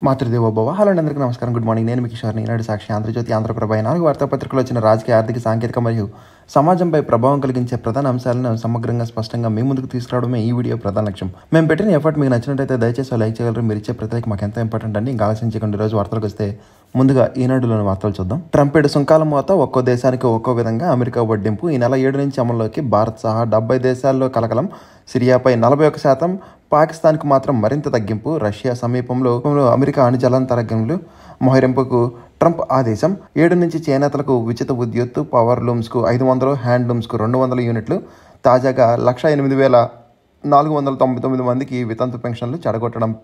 Matrudevobhava. Hello అండి, అందరికీ నమస్కారం. Good morning. నేను మీ కిషోర్ని. ఈనాడు సాక్షి, ఆంధ్రజ్యోతి, ఆంధ్రప్రభ 4 వార్తాపత్రికలు వచ్చిన రాజకీయ, ఆర్థిక, సాంకేతిక మరియు సమాజంపై ప్రభావం కలిగించే ప్రధాన అంశాలను సమగ్రంగా, స్పష్టంగా మీ ముందుకు తీసుకురావడమే ఈ వీడియో ప్రధాన లక్ష్యం. మేము పెట్టిన ఎఫర్ట్ మీకు నచ్చినట్టయితే దయచేసి లైక్ చేయగలరు. మీరు ఇచ్చే ప్రతి లైక్ మాకు ఎంతో ఇంపార్టెంట్ అండి. ఇంకా ఆలస్యం చేయకుండా రోజు వార్తలకు వస్తే ముందుగా ఈనాడులోని వార్తలు చూద్దాం. ట్రంప్ సుంకాల మోత ఒక్కో దేశానికి ఒక్కో విధంగా. అమెరికా వడ్డింపు ఈ నెల 7 నుంచి అమల్లోకి. భారత్ సహా 70 దేశాల్లో కలకలం. సిరియాపై 41%, పాకిస్తాన్కు మాత్రం మరింత తగ్గింపు. రష్యా సమీపంలో అమెరికా అణుజలాంతరంగంలో మోహరింపుకు ట్రంప్ ఆదేశం. 7 నుంచి చేనేతలకు ఉచిత విద్యుత్తు, పవర్ లూమ్స్కు 500, హ్యాండ్ లూమ్స్కు 200 యూనిట్లు. తాజాగా 1,08,499 మందికి వితంతు పెన్షన్లు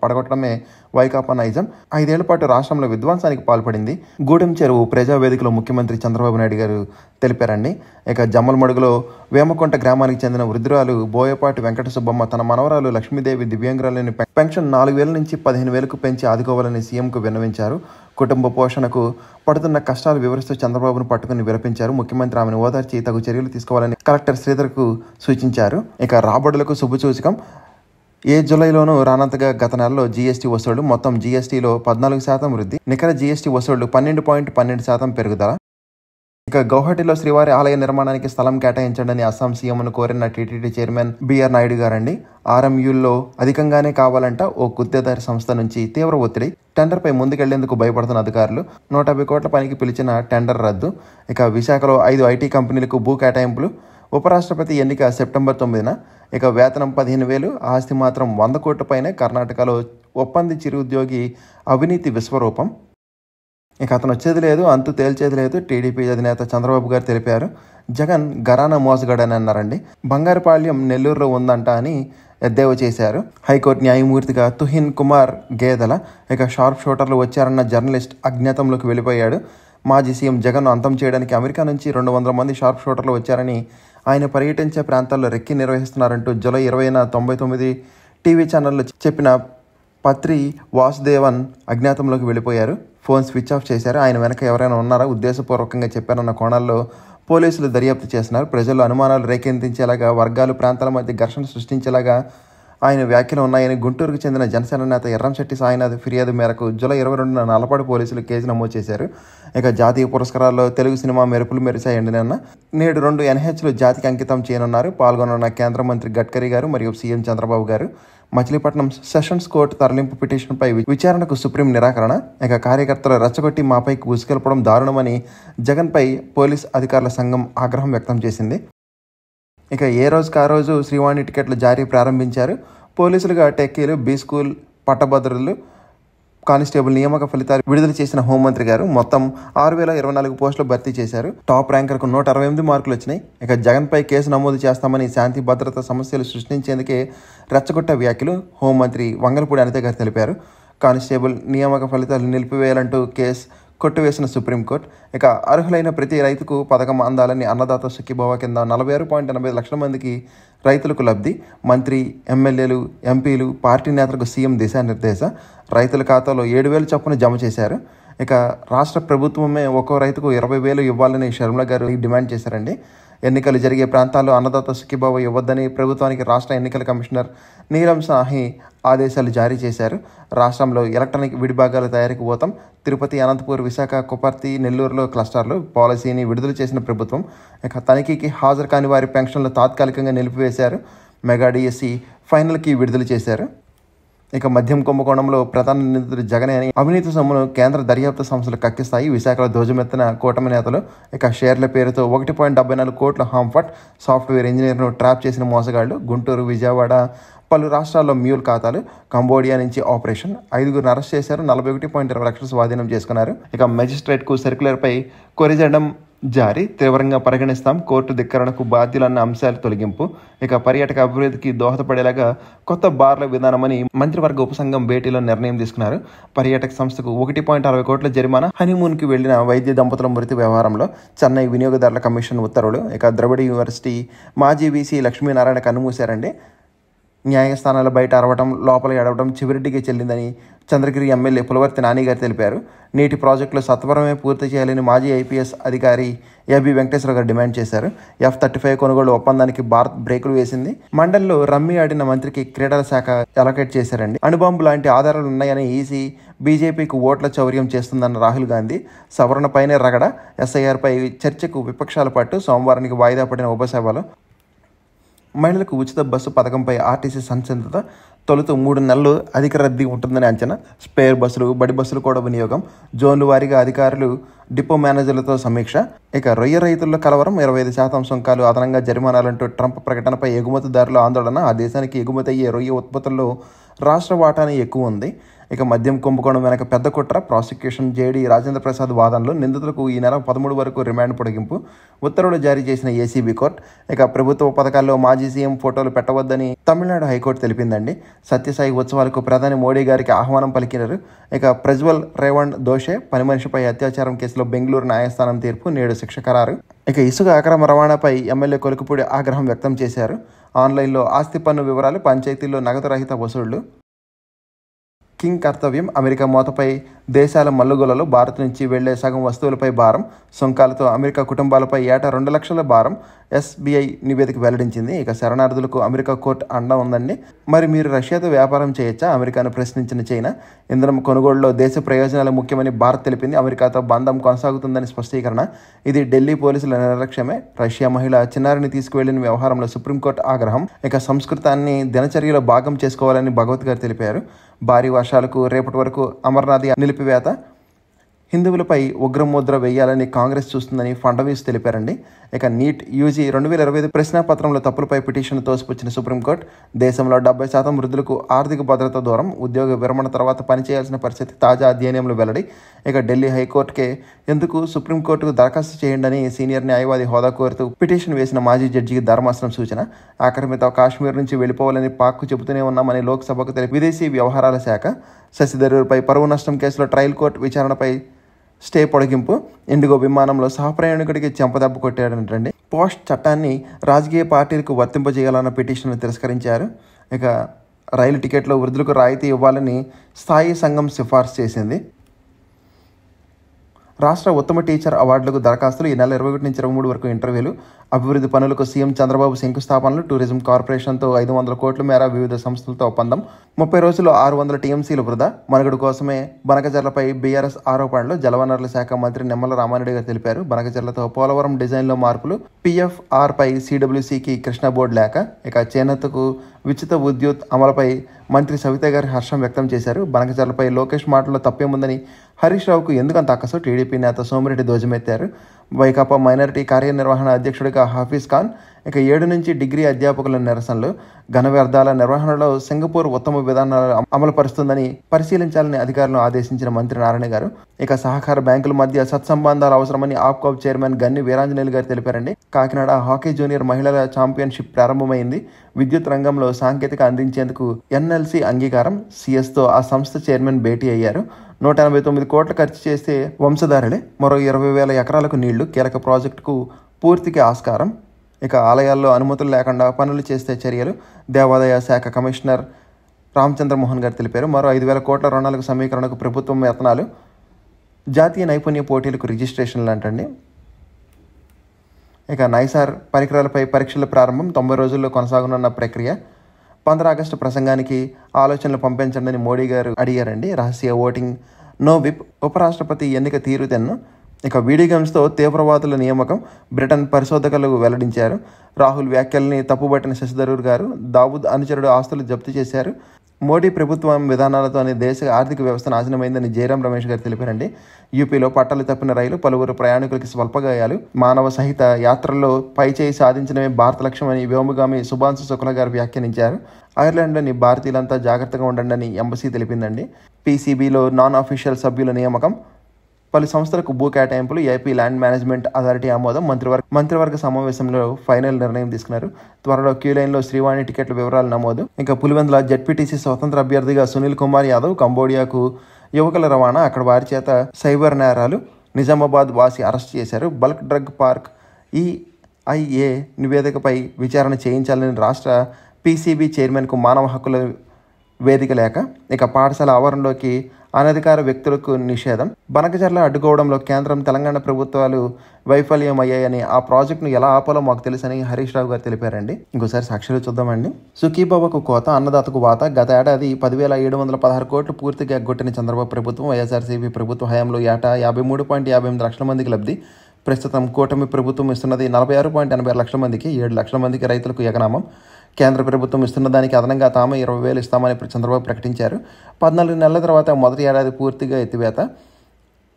పడగొట్టడమే వైకాపా నైజం. 5 ఏళ్ల పాటు రాష్ట్రంలో విధ్వంసానికి పాల్పడింది. గూడెం చెరువు ప్రజావేదికలో ముఖ్యమంత్రి చంద్రబాబు నాయుడు గారు తెలిపారండి. ఇక జమ్మలమడుగులో వేమకొంట గ్రామానికి చెందిన వృద్ధురాలు బోయపాటి వెంకట సుబ్బమ్మ తన మనవరాలు లక్ష్మీదేవి దివ్యాంగురాలని పెన్షన్ 4,000 నుంచి 15,000కు పెంచి ఆదుకోవాలని సీఎంకు విన్నవించారు. కుటుంబ పోషణకు పడుతున్న కష్టాలు వివరిస్తూ చంద్రబాబును పట్టుకుని విలపించారు. ముఖ్యమంత్రి ఆమెను ఓదార్చి తగు చర్యలు తీసుకోవాలని కలెక్టర్ శ్రీధర్కు సూచించారు. ఇక రాబడులకు శుభసూచకం. జూలైలోనూ రానంతగా గత నెలలో జీఎస్టీ వసూళ్లు. మొత్తం జీఎస్టీలో 14% వృద్ధి. నికర జీఎస్టీ వసూళ్లు 12.12% పెరుగుదల. ఇక గౌహటిలో శ్రీవారి ఆలయ నిర్మాణానికి స్థలం కేటాయించండి అస్సాం సీఎంను కోరిన టీటీడీ చైర్మన్ బిఆర్ నాయుడు గారండి. ఆర్ఎంయూల్లో అధికంగానే కావాలంట. ఓ గుత్తేదారి సంస్థ నుంచి తీవ్ర ఒత్తిడి. టెండర్పై ముందుకెళ్లేందుకు భయపడుతున్న అధికారులు. 150 కోట్ల పనికి పిలిచిన టెండర్ రద్దు. ఇక విశాఖలో 5 ఐటీ కంపెనీలకు భూ కేటాయింపులు. ఉపరాష్ట్రపతి ఎన్నిక సెప్టెంబర్ 9న. ఇక వేతనం 15,000, ఆస్తి మాత్రం 100 కోట్ల పైనే. కర్ణాటకలో ఒప్పంది చిరుద్యోగి అవినీతి విశ్వరూపం. ఇక అతను వచ్చేది లేదు, అంతు తేల్చేది లేదు. టీడీపీ అధినేత చంద్రబాబు గారు తెలిపారు. జగన్ ఘరానా మోసగాడని అన్నారండి. బంగారుపాళ్యం నెల్లూరులో ఉందంట అని ఎద్దేవా చేశారు. హైకోర్టు న్యాయమూర్తిగా తుహిన్ కుమార్ గేదెల. ఇక షార్ప్ షూటర్లు వచ్చారన్న జర్నలిస్ట్ అజ్ఞాతంలోకి వెళ్ళిపోయాడు. మాజీ సీఎం జగన్ను అంతం చేయడానికి అమెరికా నుంచి 200 మంది షార్ప్ షూటర్లు వచ్చారని, ఆయన పర్యటించే ప్రాంతాల్లో రెక్కి నిర్వహిస్తున్నారంటూ జూలై 20న 99 టీవీ ఛానల్లో చెప్పిన పత్రి వాసుదేవన్ అజ్ఞాతంలోకి వెళ్ళిపోయారు. ఫోన్ స్విచ్ ఆఫ్ చేశారు. ఆయన వెనక ఎవరైనా ఉన్నారా, ఉద్దేశపూర్వకంగా చెప్పారన్న కోణాల్లో పోలీసులు దర్యాప్తు చేస్తున్నారు. ప్రజల్లో అనుమానాలు రేకెత్తించేలాగా, వర్గాలు, ప్రాంతాల మధ్య ఘర్షణ సృష్టించేలాగా ఆయన వ్యాఖ్యలు ఉన్నాయని గుంటూరుకు చెందిన జనసేన నేత ఎర్రంశెట్టి సాయినాథ్ ఫిర్యాదు మేరకు జూలై 22న నల్లపాడు పోలీసులు కేసు నమోదు చేశారు. ఇక జాతీయ పురస్కారాల్లో తెలుగు సినిమా మెరుపులు మెరిశాయండి నిన్న. నేడు 2 NHలు జాతికి అంకితం చేయనున్నారు. పాల్గొన్న కేంద్ర మంత్రి గడ్కరీ గారు మరియు సీఎం చంద్రబాబు గారు. మచిలీపట్నం సెషన్స్ కోర్టు తరలింపు పిటిషన్పై విచారణకు సుప్రీం నిరాకరణ. ఇక కార్యకర్తలు రెచ్చగొట్టి మాపై ఉసుకెళ్పడం దారుణమని జగన్పై పోలీస్ అధికారుల సంఘం ఆగ్రహం వ్యక్తం చేసింది. ఇక ఏ రోజుకు ఆ రోజు శ్రీవాణి టికెట్లు జారీ ప్రారంభించారు. పోలీసులుగా టెక్కీలు, బీ స్కూల్ పట్టభద్రులు, కానిస్టేబుల్ నియామక ఫలితాలు విడుదల చేసిన హోంమంత్రి గారు. మొత్తం 6,024 పోస్టులు భర్తీ చేశారు. టాప్ ర్యాంకర్కు 168 మార్కులు వచ్చినాయి. ఇక జగన్పై కేసు నమోదు చేస్తామని శాంతి భద్రత సమస్యలు సృష్టించేందుకే రెచ్చగొట్ట వ్యాఖ్యలు హోంమంత్రి వంగలపూడి అనిత గారు తెలిపారు. కానిస్టేబుల్ నియామక ఫలితాలు నిలిపివేయాలంటూ కేసు కొట్టివేసిన సుప్రీంకోర్టు. ఇక అర్హులైన ప్రతి రైతుకు పథకం అందాలని అన్నదాత సుఖీభవ కింద 46.85 లక్షల మందికి రైతులకు లబ్ధి. మంత్రి, ఎమ్మెల్యేలు, ఎంపీలు, పార్టీ నేతలకు సీఎం దిశానిర్దేశ. రైతుల ఖాతాలో 7,000 చొప్పున జమ చేశారు. ఇక రాష్ట్ర ప్రభుత్వమే ఒక్కో రైతుకు 20,000 ఇవ్వాలని షర్మిల గారు డిమాండ్ చేశారండి. ఎన్నికలు జరిగే ప్రాంతాల్లో అన్నదాత సుఖీభావ ఇవ్వద్దని ప్రభుత్వానికి రాష్ట్ర ఎన్నికల కమిషనర్ నీలం సాహి ఆదేశాలు జారీ చేశారు. రాష్ట్రంలో ఎలక్ట్రానిక్ విడిభాగాల తయారీకి పోతాం. తిరుపతి, అనంతపూర్, విశాఖ, కొప్పర్తి, నెల్లూరులో క్లస్టర్లు పాలసీని విడుదల చేసిన ప్రభుత్వం. ఇక తనిఖీకి హాజరు కాని వారి పెన్షన్లు తాత్కాలికంగా నిలిపివేశారు. మెగా డిఎస్సి ఫైనల్కి విడుదల చేశారు. ఇక మద్యం కుంభకోణంలో ప్రధాన నిందితుడు జగనే అని అవినీతి సొమ్మును కేంద్ర దర్యాప్తు సంస్థలు కక్కిస్తాయి. విశాఖలో ధ్వజమెత్తిన కూటమి నేతలు. ఇక షేర్ల పేరుతో 1.74 కోట్ల హాంఫట్ సాఫ్ట్వేర్ ఇంజనీర్ను ట్రాప్ చేసిన మోసగాళ్లు. గుంటూరు, విజయవాడ, పలు రాష్ట్రాల్లో మ్యూల్ ఖాతాలు. కంబోడియా నుంచి ఆపరేషన్. 5గురిని అరెస్ట్ చేశారు. 41.20 లక్షలు స్వాధీనం చేసుకున్నారు. ఇక మెజిస్ట్రేట్కు సర్క్యులర్పై కొరిజెండం జారీ. తీవ్రంగా పరిగణిస్తాం. కోర్టు ధిక్కరణకు బాధ్యులన్న అంశాలు తొలగింపు. ఇక పర్యాటక అభివృద్ధికి దోహదపడేలాగా కొత్త బార్ల విధానమని మంత్రివర్గ ఉపసంఘం భేటీలో నిర్ణయం తీసుకున్నారు. పర్యాటక సంస్థకు 1.60 కోట్ల జరిమానా. హనీమూన్కి వెళ్లిన వైద్య దంపతుల మృతి వ్యవహారంలో చెన్నై వినియోగదారుల కమిషన్ ఉత్తర్వులు. ఇక ద్రవిడ యూనివర్సిటీ మాజీ వీసీ లక్ష్మీనారాయణ కన్నుమూశారండి. న్యాయస్థానాల బయట అరవడం, లోపల ఏడవడం చివరిటికి చెల్లిందని చంద్రగిరి ఎమ్మెల్యే పులవర్తి నానిగారు తెలిపారు. నీటి ప్రాజెక్టులు సత్వరమే పూర్తి చేయాలని మాజీ ఐపీఎస్ అధికారి ఏబి వెంకటేశ్వర గారు డిమాండ్ చేశారు. F-35 కొనుగోలు ఒప్పందానికి భారత్ బ్రేకులు వేసింది. మండలిలో రమ్మీ ఆడిన మంత్రికి క్రీడల శాఖ అలొకేట్ చేశారండి. అణుబాంబు లాంటి ఆధారాలు ఉన్నాయని ఈసీ బీజేపీకి ఓట్ల చౌర్యం చేస్తుందన్న రాహుల్ గాంధీ, సవరణపైనే రగడ, ఎస్ఐఆర్పై చర్చకు విపక్షాల పట్టు, సోమవారానికి వాయిదా పడిన ఉభయ సభలు. మహిళలకు ఉచిత బస్సు పథకంపై ఆర్టీసీ సంసిద్ధత. తొలుత 3 నెలలు అధిక రద్దీ ఉంటుందని అంచనా. స్పేర్ బస్సులు, బడి బస్సులు కూడా వినియోగం. జోన్లు వారీగా అధికారులు, డిపో మేనేజర్లతో సమీక్ష. ఇక రొయ్య రైతుల్లో కలవరం, 25% సుంకాలు, అదనంగా జరిమానాలంటూ ట్రంప్ ప్రకటనపై ఎగుమతిదారుల ఆందోళన. ఆ దేశానికి ఎగుమతి అయ్యే రొయ్య ఉత్పత్తుల్లో రాష్ట్ర వాటానే ఎక్కువ ఉంది. ఇక మద్యం కుంభకోణం వెనక పెద్ద కుట్ర. ప్రాసిక్యూషన్ జేడీ రాజేంద్ర ప్రసాద్ వాదనలు. నిందితులకు ఈ నెల 13 వరకు రిమాండ్ పొడిగింపు. ఉత్తర్వులు జారీ చేసిన ఏసీబీ కోర్టు. ఇక ప్రభుత్వ పథకాల్లో మాజీ సీఎం ఫోటోలు పెట్టవద్దని తమిళనాడు హైకోర్టు తెలిపిందండి. సత్యసాయి ఉత్సవాలకు ప్రధాని మోడీ గారికి ఆహ్వానం పలికినారు. ఇక ప్రజ్వల్ రేవణ్ దోషే పని మనిషిపై అత్యాచారం కేసులో బెంగళూరు న్యాయస్థానం తీర్పు, నేడు శిక్ష ఖరారు. ఇక ఇసుక అక్రమ రవాణాపై ఎమ్మెల్యే కొలుకుపూడి ఆగ్రహం వ్యక్తం చేశారు. ఆన్లైన్లో ఆస్తి పన్ను వివరాలు, పంచాయతీల్లో నగదు రహిత వసూళ్లు. కింగ్ కర్తవ్యం. అమెరికా మోతపై దేశాల మల్లుగొలలో భారత్ నుంచి వెళ్లే సగం వస్తువులపై భారం. సుంకాలతో అమెరికా కుటుంబాలపై ఏటా 2 లక్షల భారం ఎస్బీఐ నివేదిక వెల్లడించింది. ఇక శరణార్థులకు అమెరికా కోర్టు అండ ఉందండి. మరి మీరు రష్యాతో వ్యాపారం చేయొచ్చా? అమెరికాను ప్రశ్నించిన చైనా. ఇంధనం కొనుగోలులో దేశ ప్రయోజనాలు ముఖ్యమని భారత్ తెలిపింది. అమెరికాతో బంధం కొనసాగుతుందని స్పష్టీకరణ. ఇది ఢిల్లీ పోలీసుల నిర్లక్ష్యమే. రష్యా మహిళ చిన్నారిని తీసుకువెళ్లిన వ్యవహారంలో సుప్రీంకోర్టు ఆగ్రహం. ఇక సంస్కృతాన్ని దినచర్యలో భాగం చేసుకోవాలని భగవత్ గారు తెలిపారు. భారీ వర్షాలకు రేపటి వరకు అమర్నాథ్ నిలిపివేత. హిందువులపై ఉగ్రముద్ర వేయాలని కాంగ్రెస్ చూస్తుందని ఫడ్నవీస్ తెలిపారండి. ఇక నీట్ యూజీ 2025 ప్రశ్నాపత్రంలో తప్పులపై పిటిషన్ తోసిపుచ్చిన సుప్రీంకోర్టు. దేశంలో 70% వృద్ధులకు ఆర్థిక భద్రత దూరం. ఉద్యోగ విరమణ తర్వాత పనిచేయాల్సిన పరిస్థితి తాజా అధ్యయనంలో వెల్లడి. ఇక ఢిల్లీ హైకోర్టుకే ఎందుకు సుప్రీంకోర్టుకు దరఖాస్తు చేయండి సీనియర్ న్యాయవాది హోదా కోరుతూ పిటిషన్ వేసిన మాజీ జడ్జికి ధర్మాసనం సూచన. ఆక్రమిత కాశ్మీర్ నుంచి వెళ్ళిపోవాలని పాక్కు చెబుతూనే ఉన్నామని లోక్సభకు తెలిపి విదేశీ వ్యవహారాల శాఖ. శశి థరూర్పై పరువు నష్టం కేసులో ట్రయల్ కోర్టు విచారణపై స్టే పొడిగింపు. ఇండిగో విమానంలో సహప్రయాణికుడికి చెంపదెబ్బ కొట్టాడంటండి. పోస్ట్ చట్టాన్ని రాజకీయ పార్టీలకు వర్తింపజేయాలన్న పిటిషన్ను తిరస్కరించారు. ఇక రైలు టికెట్లో వృద్ధులకు రాయితీ ఇవ్వాలని స్థాయి సంఘం సిఫార్సు చేసింది. రాష్ట్ర ఉత్తమ టీచర్ అవార్డులకు దరఖాస్తులు. ఈ నెల 21 నుంచి 23 వరకు ఇంటర్వ్యూలు. అభివృద్ధి పనులకు సీఎం చంద్రబాబు శంకుస్థాపనలు. టూరిజం కార్పొరేషన్తో 500 కోట్ల మేర వివిధ సంస్థలతో ఒప్పందం. 30 రోజుల్లో 600 టీఎంసీలు వృధా. మనుగడ కోసమే బనకచర్లపై బీఆర్ఎస్ ఆరోపణలు. జలవనరుల శాఖ మంత్రి నిమ్మల రామారెడ్డి గారు తెలిపారు. బనకచర్లతో పోలవరం డిజైన్లో మార్పులు. PFRపై CWCకి కృష్ణా బోర్డు లేఖ. ఇక చేనేతకు ఉచిత విద్యుత్ అమలుపై మంత్రి సవిత గారు హర్షం వ్యక్తం చేశారు. బనకచర్లపై లోకేష్ మాటల్లో తప్పేముందని హరీష్ రావుకు ఎందుకంత అక్కసు. టీడీపీ నేత సోమిరెడ్డి ధ్వజమెత్తారు. వైకాపా మైనారిటీ కార్యనిర్వహణ అధ్యక్షుడిగా హాఫీజ్ ఖాన్. ఇక 7 నుంచి డిగ్రీ అధ్యాపకుల నిరసనలు. ఘన వ్యర్థాల నిర్వహణలో సింగపూర్ ఉత్తమ విధానాలు అమలుపరుస్తుందని పరిశీలించాలని అధికారులను ఆదేశించిన మంత్రి నారాయణ గారు. ఇక సహకార బ్యాంకుల మధ్య సత్సంబంధాలు అవసరమని ఆప్కాబ్ చైర్మన్ గన్ని వీరాంజనేయులు గారు తెలిపారండి. కాకినాడ హాకీ జూనియర్ మహిళల ఛాంపియన్షిప్ ప్రారంభమైంది. విద్యుత్ రంగంలో సాంకేతిక అందించేందుకు NLC అంగీకారం. CSతో ఆ సంస్థ చైర్మన్ భేటీ అయ్యారు. 189 కోట్లు ఖర్చు చేస్తే వంశధారులే. మరో 20,000 ఎకరాలకు నీళ్లు. కీలక ప్రాజెక్టుకు పూర్తికి ఆస్కారం. ఇక ఆలయాల్లో అనుమతులు లేకుండా పనులు చేస్తే చర్యలు. దేవాదాయ శాఖ కమిషనర్ రామచంద్రమోహన్ గారు తెలిపారు. మరో 5,000 కోట్ల రుణాలకు సమీకరణకు ప్రభుత్వం యత్నాలు. జాతీయ నైపుణ్య పోటీలకు రిజిస్ట్రేషన్లు అంటండి. ఇక నైసార్ పరికరాలపై పరీక్షల ప్రారంభం. 90 రోజుల్లో కొనసాగనున్న ప్రక్రియ. 15 ఆగస్టు ప్రసంగానికి ఆలోచనలు పంపించండి మోడీ గారు అడిగారండి. రహస్య ఓటింగ్, నో విప్. ఉపరాష్ట్రపతి ఎన్నిక తీరుతెన్ను. ఇక వీడియో గేమ్స్తో తీవ్రవాదుల నియామకం. బ్రిటన్ పరిశోధకులు వెల్లడించారు. రాహుల్ వ్యాఖ్యల్ని తప్పుబట్టిన శశి థరూర్ గారు. దావూద్ అనుచరుడు ఆస్తులు జప్తు చేశారు. మోడీ ప్రభుత్వం విధానాలతోనే దేశ ఆర్థిక వ్యవస్థ నాశనమైందని జయరాం రమేష్ గారు తెలిపారండి. యూపీలో పట్టాలు తప్పిన రైలు. పలువురు ప్రయాణికులకి స్వల్ప గాయాలు. మానవ సహిత యాత్రల్లో పైచేయి సాధించడమే భారత లక్ష్యమని వ్యోమగామి సుభాంశు శుక్లా గారు వ్యాఖ్యానించారు. ఐర్లాండ్లోని భారతీయులంతా జాగ్రత్తగా ఉండండి ఎంబసీ తెలిపిందండి. PCBలో నాన్ అఫీషియల్ సభ్యుల నియామకం. పలు సంస్థలకు భూ కేటాయింపులు. ఏపీ ల్యాండ్ మేనేజ్మెంట్ అథారిటీ ఆమోదం. మంత్రివర్గ సమావేశంలో ఫైనల్ నిర్ణయం తీసుకున్నారు. త్వరలో క్యూలైన్లో శ్రీవాణి టికెట్ల వివరాలు నమోదు. ఇంకా పులివెందుల జెడ్పీటీసీ స్వతంత్ర అభ్యర్థిగా సునీల్ కుమార్ యాదవ్. కంబోడియాకు యువకుల రవాణా. అక్కడ వారి చేత సైబర్ నేరాలు. నిజామాబాద్ వాసి అరెస్ట్ చేశారు. Bulk drug park. EIA నివేదికపై విచారణ చేయించాలని రాష్ట్ర పీసీబీ చైర్మన్కు మానవ హక్కుల వేదిక లేక, ఇక పాఠశాల ఆవరణలోకి అనధికార వ్యక్తులకు నిషేధం, బనకచర్ల అడ్డుకోవడంలో కేంద్రం తెలంగాణ ప్రభుత్వాలు వైఫల్యమయ్యాయని, ఆ ప్రాజెక్టును ఎలా ఆపాలో మాకు తెలుసని హరీష్ రావు గారు తెలిపారండి. ఇంకోసారి సాక్షులు చూద్దామండి. సుఖీబాబాకు కోత, అన్నదాతకు వాత. గత ఏడాది 10,716 కోట్లు పూర్తిగా ఎగ్గొట్టిన చంద్రబాబు ప్రభుత్వం, వైఎస్ఆర్సీపీ ప్రభుత్వ హయాంలో ఏటా 53.58 లక్షల మందికి లబ్ధి. ప్రస్తుతం కూటమి ప్రభుత్వం ఇస్తున్నది 46.86 లక్షల మందికి, 7 లక్షల మందికి రైతులకు ఎగనామం. కేంద్ర ప్రభుత్వం ఇస్తున్న దానికి అదనంగా తామే 20,000 ఇస్తామని చంద్రబాబు ప్రకటించారు. 14 నెలల తర్వాత మొదటి ఏడాది పూర్తిగా ఎత్తివేత,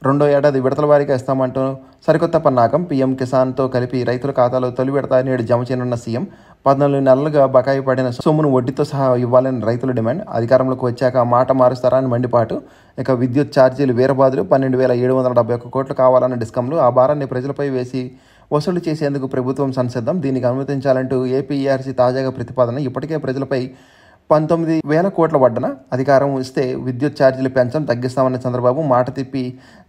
రెండో ఏడాది విడతల వారీగా ఇస్తామంటూ సరికొత్త పన్నాగం. పీఎం కిసాన్తో కలిపి రైతుల ఖాతాలో తొలి విడత నేడు జమ చేయనున్న సీఎం. 14 నెలలుగా బకాయి పడిన సొమ్మును వడ్డీతో సహా ఇవ్వాలని రైతుల డిమాండ్. అధికారంలోకి వచ్చాక మాట మారుస్తారా అని మండిపాటు. ఇక విద్యుత్ ఛార్జీలు వీరబాదులు. 12,771 కోట్లు కావాలన్న డిస్కంలు. ఆ భారాన్ని ప్రజలపై వేసి వసూలు చేసేందుకు ప్రభుత్వం సంసిద్ధం. దీనికి అనుమతించాలంటూ ఏపీఈఆర్సీ తాజాగా ప్రతిపాదన. ఇప్పటికే ప్రజలపై 19,000 కోట్ల వడ్డన. అధికారం ఇస్తే విద్యుత్ ఛార్జీలు పెంచడం తగ్గిస్తామన్న చంద్రబాబు మాట తిప్పి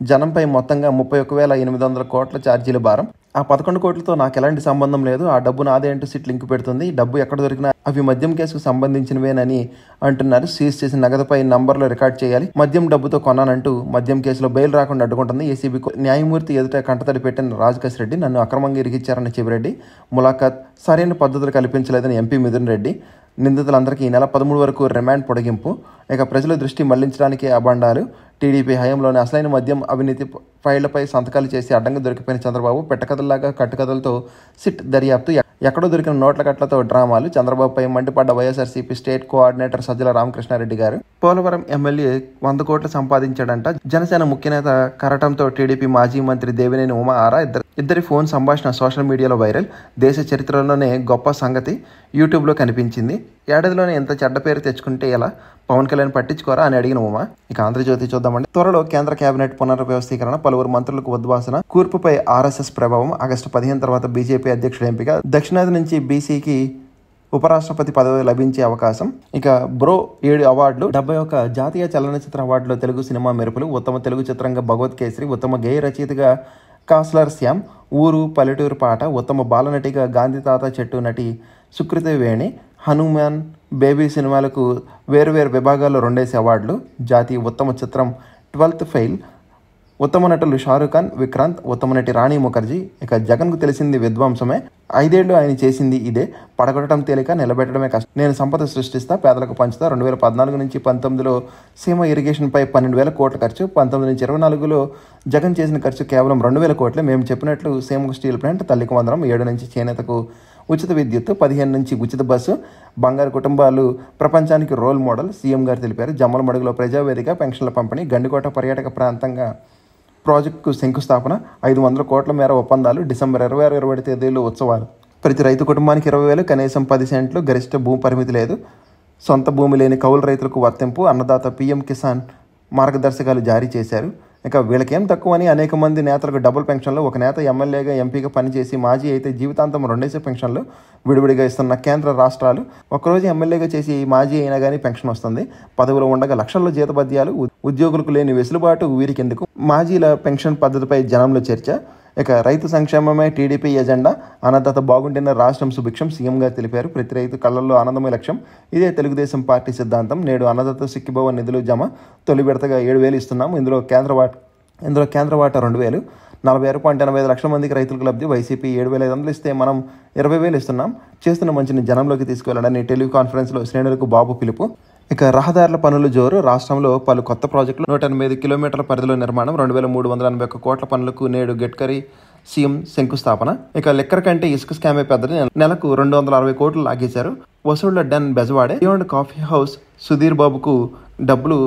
జనంపై మొత్తంగా 31,800 కోట్ల ఛార్జీల భారం. ఆ 11 కోట్లతో నాకు ఎలాంటి సంబంధం లేదు, ఆ డబ్బు నాదే అంటూ సిట్ లింక్ పెడుతుంది. డబ్బు ఎక్కడ దొరికినా అవి మద్యం కేసుకు సంబంధించినవేనని అంటున్నారు. సీజ్ చేసిన నగదుపై నంబర్లు రికార్డ్ చేయాలి. మద్యం డబ్బుతో కొన్నానంటూ మద్యం కేసులో బెయిల్ రాకుండా అడ్డుకుంటుంది. ఏసీబీ న్యాయమూర్తి ఎదుట కంటతడి పెట్టిన రాజకేశ్ రెడ్డి. నన్ను అక్రమంగా ఇరికిచ్చారని చెవిరెడ్డి. ములాఖాత్ సరైన పద్ధతులు కల్పించలేదని ఎంపీ మిథున్ రెడ్డి. నిందితులందరికీ ఈ నెల 13 వరకు రిమాండ్ పొడిగింపు. ఇక ప్రజల దృష్టి మళ్లించడానికి అబండాలు. టీడీపీ హయాంలోని అసలైన మద్యం అవినీతి ఫైళ్లపై సంతకాలు చేసి అడ్డంగా దొరికిపోయిన చంద్రబాబు పెట్టకథల్లాగా కట్టుకథలతో సిట్ దర్యాప్తు. ఎక్కడో దొరికిన నోట్ల కట్లతో డ్రామాలు. చంద్రబాబుపై మండిపడ్డ వైఎస్ఆర్సీపీ స్టేట్ కోఆర్డినేటర్ సజ్జల రామకృష్ణారెడ్డి గారు. పోలవరం ఎమ్మెల్యే 100 కోట్లు సంపాదించాడంట. జనసేన ముఖ్యనేత కరటంతో టీడీపీ మాజీ మంత్రి దేవినేని ఉమా ఆరా. ఇద్దరి ఫోన్ సంభాషణ సోషల్ మీడియాలో వైరల్. దేశ చరిత్రలోనే గొప్ప సంగతి యూట్యూబ్లో కనిపించింది. ఏడాదిలోనే ఎంత చెడ్డ పేరు తెచ్చుకుంటే ఎలా, పవన్ కళ్యాణ్ పట్టించుకోరా అని అడిగిన ఉమా. ఇక ఆంధ్రజ్యోతి చూద్దామండి. త్వరలో కేంద్ర కేబినెట్ పునర్వ్యవస్థీకరణ, పలువురు మంత్రులకు ఉద్వాసన, కూర్పుపై ఆర్ఎస్ఎస్ ప్రభావం. ఆగస్టు 15 తర్వాత బీజేపీ అధ్యక్షుడు ఎంపిక. దక్షిణాది నుంచి బీసీకి ఉపరాష్ట్రపతి పదవి లభించే అవకాశం. ఇక బ్రో 7 అవార్డులు. 71 జాతీయ చలనచిత్ర అవార్డులో తెలుగు సినిమా మెరుపులు. ఉత్తమ తెలుగు చిత్రంగా భగవత్ కేసరి, ఉత్తమ గేయ రచయితగా కాస్లర్ శ్యామ్, ఊరు పల్లెటూరు పాట, ఉత్తమ బాలనటిగా గాంధీ తాత చెట్టు నటి సుకృతి వేణి, హనుమాన్, బేబీ సినిమాలకు వేరువేరు విభాగాల్లో 2 అవార్డులు. జాతీయ ఉత్తమ చిత్రం 12th ఫెయిల్. ఉత్తమ నటులు షారుఖ్ ఖాన్, విక్రాంత్, ఉత్తమ నటి రాణి ముఖర్జీ. ఇక జగన్కు తెలిసింది విధ్వంసమే, 5 ఏళ్లు ఆయన చేసింది ఇదే. పడగొట్టడం తేలిక, నిలబెట్టడమే కష్టం. నేను సంపద సృష్టిస్తా, పేదలకు పంచుతా. 2014 నుంచి 19లో సీమ ఇరిగేషన్పై 12,000 కోట్ల ఖర్చు. 19 నుంచి 24లో జగన్ చేసిన ఖర్చు కేవలం 2,000 కోట్లే. మేము చెప్పినట్లు సీమకు స్టీల్ ప్లాంట్, తల్లికి వందనం, 7 నుంచి చేనేతకు ఉచిత విద్యుత్, 15 నుంచి ఉచిత బస్సు. బంగారు కుటుంబాలు ప్రపంచానికి రోల్ మోడల్ సీఎం గారు తెలిపారు. జమ్మలమడుగులో ప్రజావేదిక, పెన్షన్ల పంపిణీ. గండికోట పర్యాటక ప్రాంతంగా ప్రాజెక్టుకు శంకుస్థాపన. 500 కోట్ల మేర ఒప్పందాలు. డిసెంబర్ 26, 27 తేదీల్లో ఉత్సవాలు. ప్రతి రైతు కుటుంబానికి 20,000, కనీసం 10 సెంట్లు, గరిష్ట భూ పరిమితి లేదు. సొంత భూమి లేని కౌలు రైతులకు వర్తింపు. అన్నదాత పీఎం కిసాన్ మార్గదర్శకాలు జారీ చేశారు. ఇక వీళ్ళకేం తక్కువ అని అనేక మంది నేతలకు డబుల్ పెన్షన్లు. ఒక నేత ఎమ్మెల్యేగా, ఎంపీగా పనిచేసి మాజీ అయితే జీవితాంతం 2 పెన్షన్లు విడివిడిగా ఇస్తున్న కేంద్ర రాష్ట్రాలు. ఒకరోజు ఎమ్మెల్యేగా చేసి మాజీ అయినా కానీ పెన్షన్ వస్తుంది. పదవిలో ఉండగా లక్షల్లో జీతభత్యాలు. ఉద్యోగులకు లేని వెసులుబాటు వీరికెందుకు? మాజీల పెన్షన్ పద్ధతిపై జనంలో చర్చ. ఇక రైతు సంక్షేమమే టీడీపీ ఎజెండా. అన్నదాత బాగుంటేనే రాష్ట్రం సుభిక్షం సీఎం గారు తెలిపారు. ప్రతి రైతు కళ్ళల్లో ఆనందమే లక్ష్యం. ఇదే తెలుగుదేశం పార్టీ సిద్ధాంతం. నేడు అన్నదాత సిక్కిభవ నిధులు జమ. తొలి విడతగా 7,000 ఇస్తున్నాం. ఇందులో కేంద్ర వాటా 2,000. 46.85 లక్షల మందికి రైతులకు లబ్ధి. వైసీపీ 7,500 ఇస్తే మనం 20,000 ఇస్తున్నాం. చేస్తున్న మంచిని జనంలోకి తీసుకువెళ్లాలని టెలికాన్ఫరెన్స్లో శ్రేణులకు బాబు పిలుపు. ఇక రహదారుల పనులు జోరు. రాష్ట్రంలో పలు కొత్త ప్రాజెక్టులు. 108 కిలోమీటర్ల పరిధిలో నిర్మాణం. 2,381 కోట్ల పనులకు నేడు గడ్కరీ సీఎం శంకుస్థాపన. ఇక లెక్కర్ కంటే ఇసుక స్కామే పెద్దది. నెలకు 260 కోట్లు లాగేశారు. వసూళ్ల డన్ బెజవాడే. బియాండ్ కాఫీ హౌస్ సుధీర్ బాబుకు డబ్బులు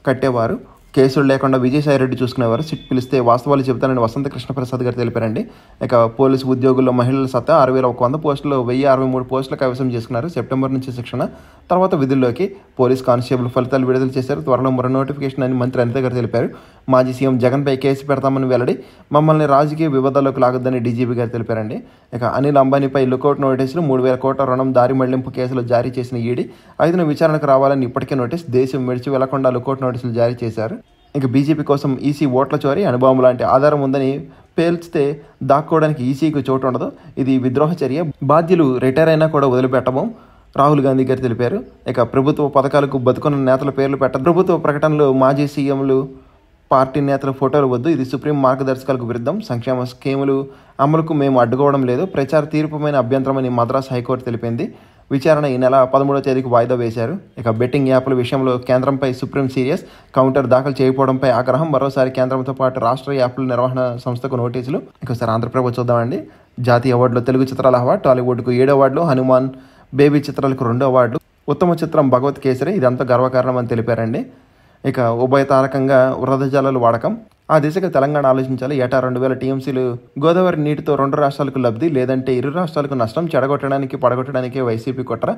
కట్టేవారు. కేసులు లేకుండా విజయసాయిరెడ్డి చూసుకునేవారు. సిట్ పిలిస్తే వాస్తవాలు చెబుతానని వసంత కృష్ణప్రసాద్ గారు తెలిపారండి. ఇక పోలీసు ఉద్యోగుల్లో మహిళల సత్తా. 6,100 పోస్టుల్లో 1,063 పోస్టులు కైవసం చేసుకున్నారు. సెప్టెంబర్ నుంచి శిక్షణ, తర్వాత విధుల్లోకి. పోలీస్ కానిస్టేబుల్ ఫలితాలు విడుదల చేశారు. త్వరలో మరో నోటిఫికేషన్ అని మంత్రి అనిత గారు తెలిపారు. మాజీ సీఎం జగన్పై కేసు పెడతామని వెల్లడి. మమ్మల్ని రాజకీయ వివాదాల్లోకి లాగొద్దని డీజీపీ గారు తెలిపారండి. ఇక అనిల్ అంబానీపై లుకౌట్ నోటీసులు. 3,000 కోట్ల రుణం దారి మళ్లింపు కేసులు జారీ చేసిన ఈడీ 5న విచారణకు రావాలని ఇప్పటికే నోటీస్. దేశం విడిచి వెళ్లకుండా లుకౌట్ నోటీసులు జారీ చేశారు. ఇక బీజేపీ కోసం ఈసీ ఓట్ల చోరీ. అణుబాంబు లాంటి ఆధారం ఉందని పేల్చితే దాక్కోవడానికి ఈసీకి చోటు ఉండదు. ఇది విద్రోహ చర్య. బాధ్యులు రిటైర్ అయినా కూడా వదిలిపెట్టము. రాహుల్ గాంధీ గారు తెలిపారు. ఇక ప్రభుత్వ పథకాలకు బతుకున్న నేతల పేర్లు ప్రభుత్వ ప్రకటనలు మాజీ సీఎంలు పార్టీ నేతల ఫోటోలు వద్దు, ఇది సుప్రీం మార్గదర్శకాలకు విరుద్ధం, సంక్షేమ స్కీములు అమలుకు మేము అడ్డుకోవడం లేదు, ప్రచార తీర్పుమైన అభ్యంతరమని మద్రాస్ హైకోర్టు తెలిపింది. విచారణ ఈ నెల 13వ తేదీకి వాయిదా వేశారు. ఇక బెట్టింగ్ యాప్ల విషయంలో కేంద్రంపై సుప్రీం సీరియస్, కౌంటర్ దాఖలు చేయకపోవడంపై ఆగ్రహం, మరోసారి కేంద్రంతో పాటు రాష్ట్ర యాప్ల నిర్వహణ సంస్థకు నోటీసులు. ఒకసారి ఆంధ్రప్రభ చూద్దామండి. జాతీయ అవార్డులో తెలుగు చిత్రాల అవార్డు, టాలీవుడ్కు 7 అవార్డులు, హనుమాన్, బేబీ చిత్రాలకు 2 అవార్డులు, ఉత్తమ చిత్రం భగవత్ కేసరి, ఇదంతా గర్వకారణం అని తెలిపారండి. ఇక ఉభయతారకంగా వృధజలాల వాడకం, ఆ దిశగా తెలంగాణ ఆలోచించాలి. ఏటా 2000 టీఎంసీలు గోదావరి నీటితో 2 రాష్ట్రాలకు లబ్ధి, లేదంటే ఇరు రాష్ట్రాలకు నష్టం, చెడగొట్టడానికి పడగొట్టడానికి వైసీపీ కుట్ర,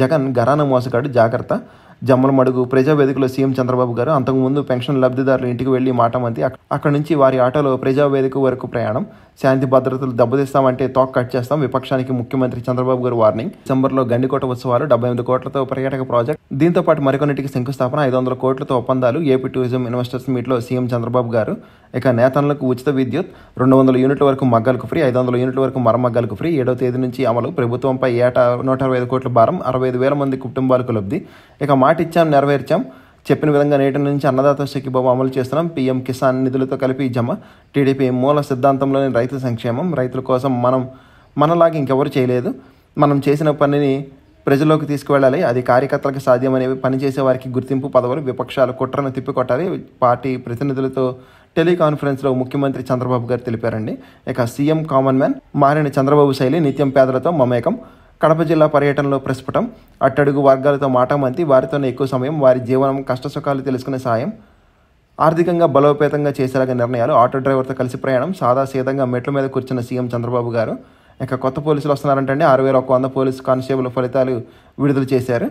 జగన్ ఘరానా మోసగాడు జాగ్రత్త. జమ్మలమడుగు ప్రజావేదికలో సీఎం చంద్రబాబు గారు అంతకుముందు పెన్షన్ లబ్ధిదారులు ఇంటికి వెళ్లి మాట మంతి, అక్కడి నుంచి వారి ఆటోలో ప్రజావేదిక వరకు ప్రయాణం, శాంతి భద్రతలు దెబ్బతీస్తామంటే తోక కట్ చేస్తాం, విపక్షానికి ముఖ్యమంత్రి చంద్రబాబు గారు వార్నింగ్. డిసెంబర్లో గండికోట ఉత్సవాలు, 78 కోట్లతో పర్యాటక ప్రాజెక్ట్, దీంతో పాటు మరికొన్నిటికి శంకుస్థాపన, 500 కోట్లతో ఒప్పందాలు, ఏపీ టూరిజం ఇన్వెస్టర్స్ మీట్లో సీఎం చంద్రబాబు గారు. ఇక నేతన్నలకు ఉచిత విద్యుత్, 200 యూనిట్ల వరకు మగ్గాలకు ఫ్రీ, 500 యూనిట్ల వరకు మరమగ్గాలకు ఫ్రీ, 7వ తేదీ నుంచి అమలు. ప్రభుత్వంపై ఏటా 125 కోట్ల భారం, 65,000 మంది కుటుంబాలకు లబ్ధి. ఇక మాట ఇచ్చాం నెరవేర్చాం, చెప్పిన విధంగా నేటి నుంచి అన్నదాత సుఖీభవ అమలు చేస్తున్నాం, పీఎం కిసాన్ నిధులతో కలిపి జమ. టీడీపీ మూల సిద్ధాంతంలోని రైతు సంక్షేమం, రైతుల కోసం మనలాగా ఇంకెవరు చేయలేదు, మనం చేసిన పనిని ప్రజల్లోకి తీసుకువెళ్ళాలి, అది కార్యకర్తలకు సాధ్యమనేవి, పనిచేసే వారికి గుర్తింపు పదవులు, విపక్షాల కుట్రను తిప్పికొట్టాలి, పార్టీ ప్రతినిధులతో టెలికాన్ఫరెన్స్లో ముఖ్యమంత్రి చంద్రబాబు గారు తెలిపారండి. ఇక సీఎం కామన్ మ్యాన్, మారిన చంద్రబాబు శైలి, నిత్యం పేదలతో మమేకం. కడప జిల్లా పర్యటనలో ప్రస్ఫుటం, అట్టడుగు వర్గాలతో మాటామంతి, వారితోనే ఎక్కువ సమయం, వారి జీవనం కష్టసుఖాలు తెలుసుకునే సాయం, ఆర్థికంగా బలోపేతంగా చేసేలాగా నిర్ణయాలు, ఆటో డ్రైవర్తో కలిసి ప్రయాణం, సాదాసీదంగా మెట్ల మీద కూర్చున్న సీఎం చంద్రబాబు గారు. ఇక కొత్త పోలీసులు వస్తున్నారంటే 6100 పోలీసు కానిస్టేబుల్ ఫలితాలు విడుదల చేశారు.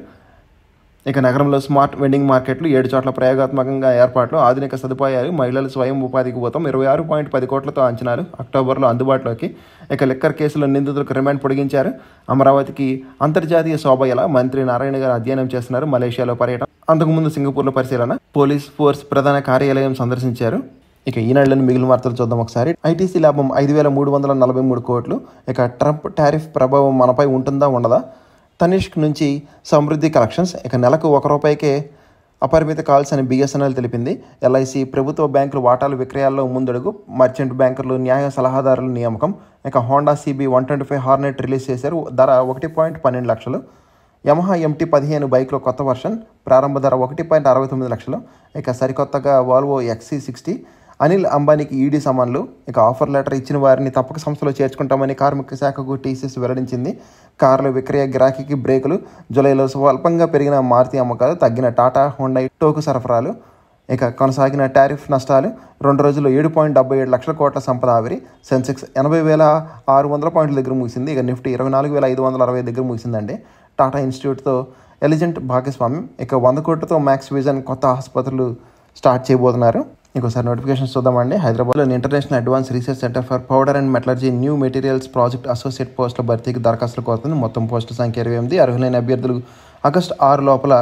ఇక నగరంలో స్మార్ట్ వెండింగ్ మార్కెట్లు, 7 చోట్ల ప్రయోగాత్మకంగా ఏర్పాట్లు, ఆధునిక సదుపాయాలు, మహిళలు స్వయం ఉపాధికి పోతాం, 26.10 కోట్లతో అంచనాలు, అక్టోబర్లో అందుబాటులోకి. ఇక లిక్కర్ కేసులో నిందితులకు రిమాండ్ పొడిగించారు. అమరావతికి అంతర్జాతీయ శోభ ఎలా, మంత్రి నారాయణ గారు అధ్యయనం చేస్తున్నారు. మలేషియాలో పర్యటన, అంతకుముందు సింగపూర్లో పరిశీలన, పోలీస్ ఫోర్స్ ప్రధాన కార్యాలయం సందర్శించారు. ఇక ఈనాడులోని మిగిలిన వార్తలు చూద్దాం ఒకసారి. ఐటీసీ లాభం 5,343 కోట్లు. ఇక ట్రంప్ టారిఫ్ ప్రభావం మనపై ఉంటుందా ఉండదా. తనిష్క్ నుంచి సమృద్ధి కలెక్షన్స్, ఇక నెలకు ₹1కే అపరిమిత కాల్స్ అని BSNL తెలిపింది. ఎల్ఐసి ప్రభుత్వ బ్యాంకులు వాటాలు విక్రయాల్లో ముందడుగు, మర్చెంట్ బ్యాంకర్లు న్యాయ సలహాదారుల నియామకం. ఇక హోండా CB 125 హార్నెట్ రిలీజ్ చేశారు, ధర 1.12 లక్షలు. యమహా MT-15 బైక్లో కొత్త వర్షన్, ప్రారంభ ధర 1.69 లక్షలు. ఇక సరికొత్తగా వాల్వో XC60. అనిల్ అంబానీకి ఈడీ సమన్లు. ఇక ఆఫర్ లెటర్ ఇచ్చిన వారిని తప్పక సంస్థలో చేర్చుకుంటామని కార్మిక శాఖకు TCS వెల్లడించింది. కార్ల విక్రయ గిరాకీకి బ్రేకులు, జూలైలో స్వల్పంగా పెరిగిన మారుతి అమ్మకాలు, తగ్గిన టాటా హోండా టోకు సరఫరాలు. ఇక కొనసాగిన టారిఫ్ నష్టాలు, 2 రోజుల్లో 7.77 లక్షల కోట్ల సంపద ఆవిరి. సెన్సెక్స్ 80,600 పాయింట్ల దగ్గర ముగిసింది. ఇక నిఫ్టీ 24,560 దగ్గర ముగిసిందండి. టాటా ఇన్స్టిట్యూట్తో ఎలిజెంట్ భాగస్వామ్యం. ఇక 100 కోట్లతో మ్యాక్స్ విజన్ కొత్త ఆసుపత్రులు స్టార్ట్ చేయబోతున్నారు. ఇంకోసారి నోటిఫికేషన్స్ చూద్దామండి. హైదరాబాద్లోని international advance research centre for powder and metallurgy new materials project associate పోస్టుల భర్తీకి దరఖాస్తులు కోరుతుంది. మొత్తం పోస్టుల సంఖ్య 28. అర్హులైన అభ్యర్థులు ఆగస్టు 6 లోపల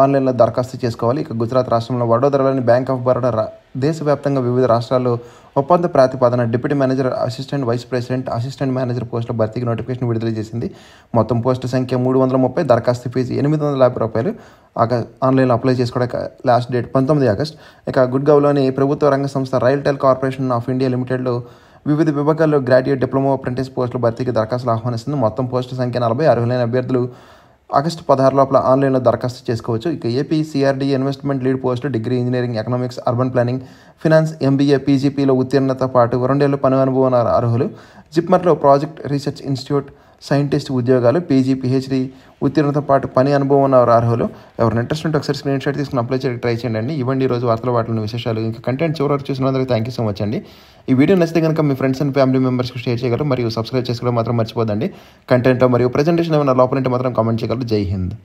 ఆన్లైన్లో దరఖాస్తు చేసుకోవాలి. ఇక గుజరాత్ రాష్ట్రంలో వడోదరలోని బ్యాంక్ ఆఫ్ బరోడా దేశవ్యాప్తంగా వివిధ రాష్ట్రాల్లో ఒప్పంద ప్రాతిపదన deputy manager, assistant vice president, assistant manager పోస్టుల భర్తీకి నోటిఫికేషన్ విడుదల చేసింది. మొత్తం పోస్టుల సంఖ్య 330. దరఖాస్తు ఫీజు ₹850. ఆన్లైన్లో అప్లై చేసుకోవడానికి లాస్ట్ డేట్ 19 ఆగస్ట్. ఇక గుడ్గావ్లోని ప్రభుత్వ రంగ సంస్థ రైల్టెల్ కార్పొరేషన్ ఆఫ్ ఇండియా లిమిటెడ్లో వివిధ విభాగాల్లో గ్రాడ్యుయేట్, డిప్లొమా, అప్రెంటిస్ పోస్టుల భర్తీకి దరఖాస్తులు ఆహ్వానిస్తుంది. మొత్తం పోస్టుల సంఖ్య 40. అర్హులైన అభ్యర్థులు ఆగస్టు 16 లోపల ఆన్లైన్లో దరఖాస్తు చేసుకోవచ్చు. ఇక AP CRD investment lead post, degree engineering, economics, urban planning, finance, MBA, PGPలో ఉత్తీర్ణతో పాటు 2 ఏళ్ల పని అనుభవం అర్హులు. జిప్మర్లో ప్రాజెక్ట్ రీసెర్చ్ ఇన్స్టిట్యూట్ సైంటిస్ట్ ఉద్యోగాలు, PG, PhD ఉత్తీర్ణతో పాటు పని అనుభవం ఉన్న అర్హులు. ఎవరైనా ఇంట్రెస్ట్ ఉంటే ఒకసారి స్క్రీన్ షాట్ తీసుకుని అప్లై చేయడానికి ట్రై చేయండి. ఇవ్వండి ఈరోజు వార్తల వాటిలోని విశేషాలు. ఇంకా కంటెంట్ చివరి వరకు చూసినందుకు థ్యాంక్ యూ సో మచ్ అండి. ఈ వీడియో నచ్చితే కనుక మీ ఫ్రెండ్స్ అండ్ ఫ్యామిలీ మెంబర్స్కి షేర్ చేయగలరు మరియు సబ్స్క్రైబ్ చేసుకోవడం మాత్రం మర్చిపోదండి. కంటెంట్ మరియు ప్రజెంటేషన్ ఏమైనా లోపలంటే మాత్రం కామెంట్ చేయగలరు. జై హింద్.